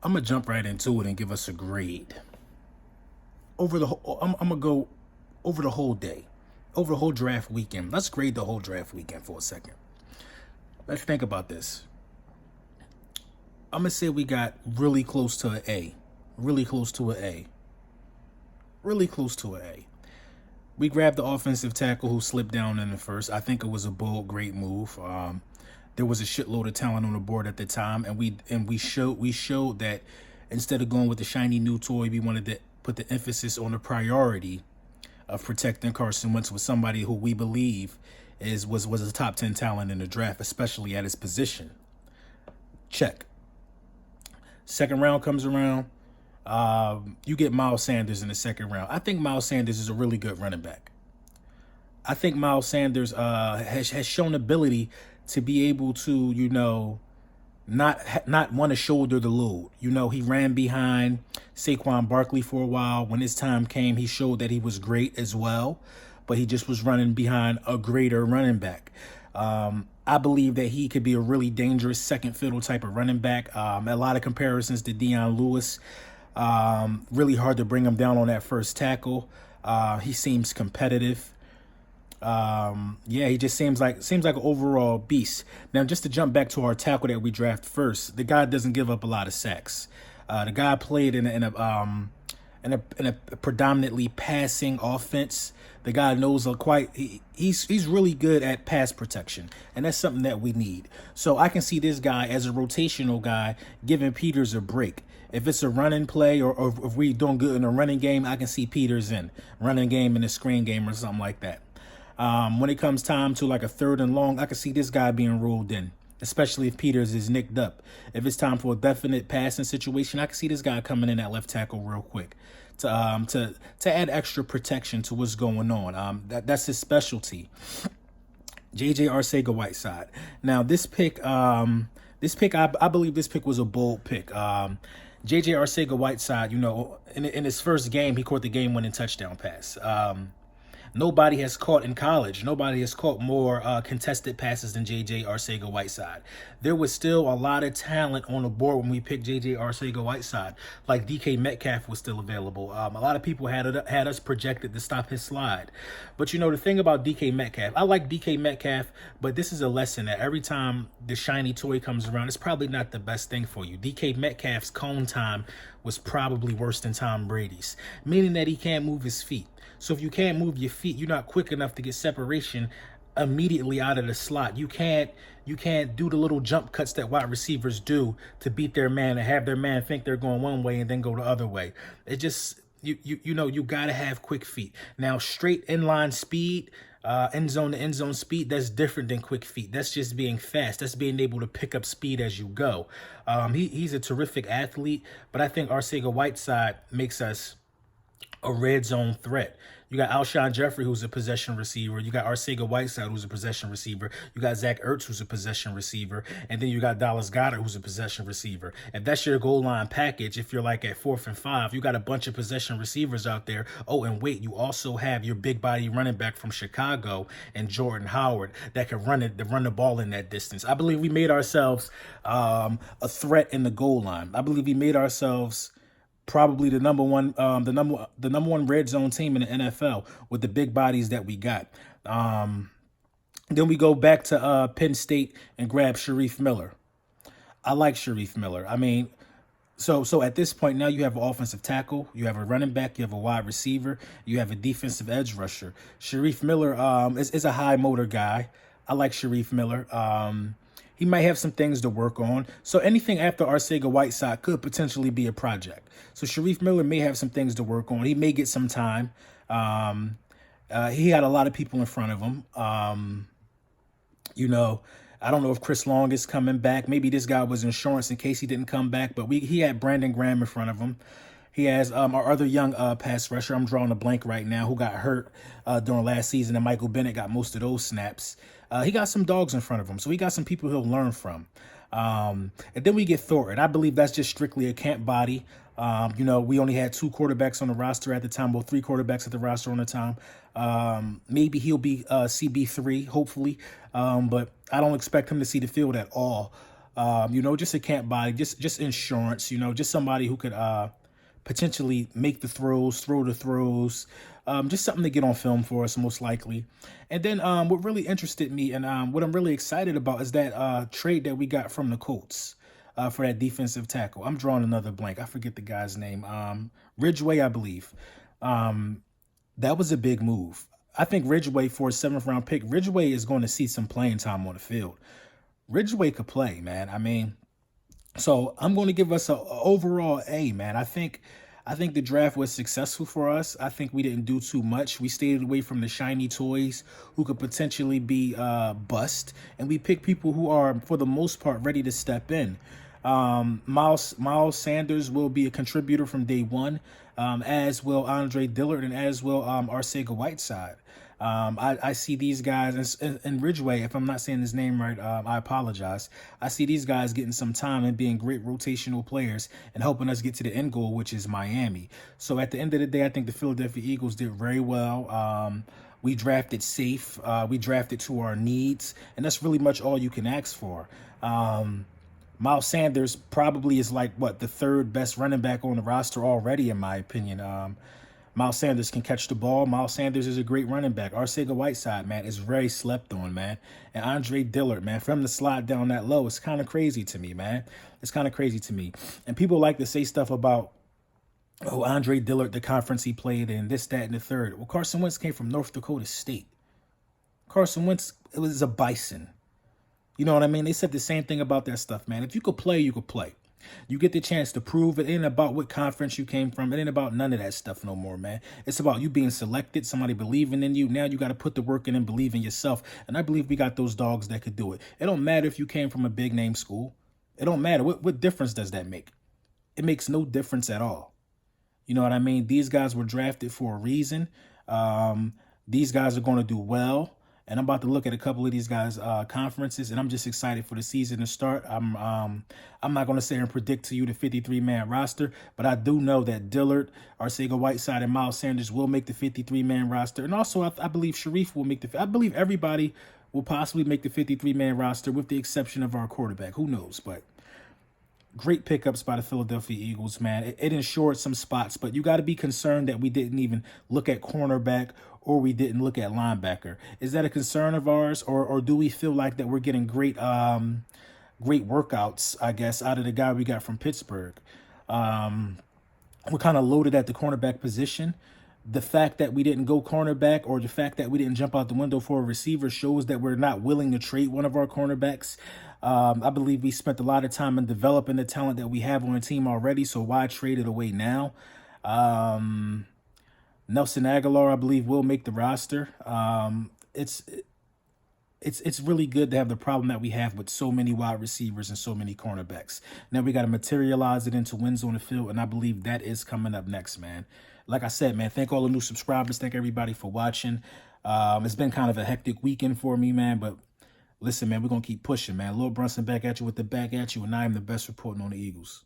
I'm gonna jump right into it and give us a grade. I'm gonna go over the whole day, over the whole draft weekend. Let's grade the whole draft weekend for a second. Let's think about this. I'm gonna say we got really close to an A, really close to an A, really close to an A. We grabbed the offensive tackle who slipped down in the first. I think it was a bold, great move. There was a shitload of talent on the board at the time, and we showed that instead of going with the shiny new toy, we wanted to put the emphasis on the priority of protecting Carson Wentz with somebody who we believe was a top 10 talent in the draft, especially at his position. Check. Second round comes around. You get Miles Sanders in the second round. I think Miles Sanders is a really good running back. I think Miles Sanders has shown ability to be able to, not want to shoulder the load. He ran behind Saquon Barkley for a while. When his time came, he showed that he was great as well, but he just was running behind a greater running back. I believe that he could be a really dangerous second fiddle type of running back. A lot of comparisons to Deion Lewis. Really hard to bring him down on that first tackle. He seems competitive. He just seems like an overall beast. Now, just to jump back to our tackle that we draft first, the guy doesn't give up a lot of sacks. The guy played in a predominantly passing offense. The guy knows he's really good at pass protection, and that's something that we need. So I can see this guy as a rotational guy giving Peters a break. If it's a running play or if we're doing good in a running game, I can see Peters in running game in a screen game or something like that. When it comes time to like a third and long, I can see this guy being ruled in, especially if Peters is nicked up. If it's time for a definite passing situation, I can see this guy coming in at left tackle real quick to add extra protection to what's going on. That's his specialty. J.J. Arcega-Whiteside. Now this pick, I believe this pick was a bold pick. J.J. Arcega-Whiteside, in his first game, he caught the game-winning touchdown pass. Nobody has caught in college. Nobody has caught more contested passes than J.J. Arcega-Whiteside. There was still a lot of talent on the board when we picked J.J. Arcega-Whiteside. Like DK Metcalf was still available. A lot of people had us projected to stop his slide. But the thing about DK Metcalf, I like DK Metcalf, but this is a lesson that every time the shiny toy comes around, it's probably not the best thing for you. DK Metcalf's cone time was probably worse than Tom Brady's, meaning that he can't move his feet. So if you can't move your feet, you're not quick enough to get separation immediately out of the slot. You can't do the little jump cuts that wide receivers do to beat their man and have their man think they're going one way and then go the other way. It just you gotta have quick feet. Now straight inline speed, end zone to end zone speed, that's different than quick feet. That's just being fast. That's being able to pick up speed as you go. He's a terrific athlete, but I think Arcega-Whiteside makes us a red zone threat. You got Alshon Jeffrey, who's a possession receiver. You got Arcega-Whiteside, who's a possession receiver. You got Zach Ertz, who's a possession receiver. And then you got Dallas Goedert, who's a possession receiver. If that's your goal line package, if you're like at 4th and 5, you got a bunch of possession receivers out there. Oh, and wait, you also have your big body running back from Chicago and Jordan Howard that can run the ball in that distance. I believe we made ourselves a threat in the goal line. I believe we made ourselves probably the number one red zone team in the NFL with the big bodies that we got. Then we go back to Penn State and grab Sharif Miller. I like Sharif Miller. I mean, so at this point now you have an offensive tackle, you have a running back, you have a wide receiver, you have a defensive edge rusher. Sharif Miller is a high motor guy. I like Sharif Miller. He might have some things to work on. So anything after Arcega-Whiteside could potentially be a project. So Sharif Miller may have some things to work on. He may get some time. He had a lot of people in front of him. I don't know if Chris Long is coming back. Maybe this guy was insurance in case he didn't come back. But he had Brandon Graham in front of him. He has our other young pass rusher. I'm drawing a blank right now, who got hurt during last season, and Michael Bennett got most of those snaps. He got some dogs in front of him, so he got some people he'll learn from. And then we get Thornton. I believe that's just strictly a camp body. We only had 2 quarterbacks on the roster at the time, well, 3 quarterbacks at the roster on the time. Maybe he'll be CB3, hopefully, but I don't expect him to see the field at all. Just a camp body, just insurance, just somebody who could potentially make the throws, throw the throws, just something to get on film for us, most likely. And then what really interested me and what I'm really excited about is that trade that we got from the Colts for that defensive tackle. I'm drawing another blank. I forget the guy's name. Ridgeway, I believe. That was a big move. I think Ridgeway, for a 7th-round pick, Ridgeway is going to see some playing time on the field. Ridgeway could play, man. I mean, so I'm going to give us a overall A, man. I think the draft was successful for us. I think we didn't do too much. We stayed away from the shiny toys who could potentially be bust, and we picked people who are, for the most part, ready to step in. Miles Sanders will be a contributor from day one, as will Andre Dillard and as will Arcega-Whiteside. I see these guys, and Ridgeway, if I'm not saying his name right, I apologize. I see these guys getting some time and being great rotational players and helping us get to the end goal, which is Miami. So at the end of the day, I think the Philadelphia Eagles did very well. We drafted safe. We drafted to our needs, and that's really much all you can ask for. Miles Sanders probably is like, the 3rd best running back on the roster already, in my opinion. Miles Sanders can catch the ball. Miles Sanders is a great running back. Arcega-Whiteside, man, is very slept on, man. And Andre Dillard, man, for him to slide down that low, it's kind of crazy to me, man. It's kind of crazy to me. And people like to say stuff about, Andre Dillard, the conference he played in, this, that, and the third. Well, Carson Wentz came from North Dakota State. Carson Wentz, it was a Bison. You know what I mean? They said the same thing about that stuff, man. If you could play, you could play. You get the chance to prove it. It ain't about what conference you came from. It ain't about none of that stuff no more, man. It's about you being selected, somebody believing in you. Now you got to put the work in and believe in yourself. And I believe we got those dogs that could do it. It don't matter if you came from a big name school. It don't matter. What difference does that make? It makes no difference at all. You know what I mean? These guys were drafted for a reason. These guys are going to do well. And I'm about to look at a couple of these guys' conferences, and I'm just excited for the season to start. I'm not going to say and predict to you the 53-man roster, but I do know that Dillard, Arcega-Whiteside, and Miles Sanders will make the 53-man roster. And also, I believe Sharif will make I believe everybody will possibly make the 53-man roster with the exception of our quarterback. Who knows? But great pickups by the Philadelphia Eagles, man. It ensured some spots, but you got to be concerned that we didn't even look at cornerback or we didn't look at linebacker. Is that a concern of ours, or do we feel like that we're getting great workouts, I guess, out of the guy we got from Pittsburgh? We're kind of loaded at the cornerback position. The fact that we didn't go cornerback or the fact that we didn't jump out the window for a receiver shows that we're not willing to trade one of our cornerbacks. I believe we spent a lot of time in developing the talent that we have on the team already, so why trade it away now? Nelson Aguilar, I believe, will make the roster. It's really good to have the problem that we have with so many wide receivers and so many cornerbacks. Now we got to materialize it into wins on the field, and I believe that is coming up next, man. Like I said, man, thank all the new subscribers. Thank everybody for watching. It's been kind of a hectic weekend for me, man, but listen, man, we're going to keep pushing, man. Lil Brunson back at you with the back at you, and I am the best reporting on the Eagles.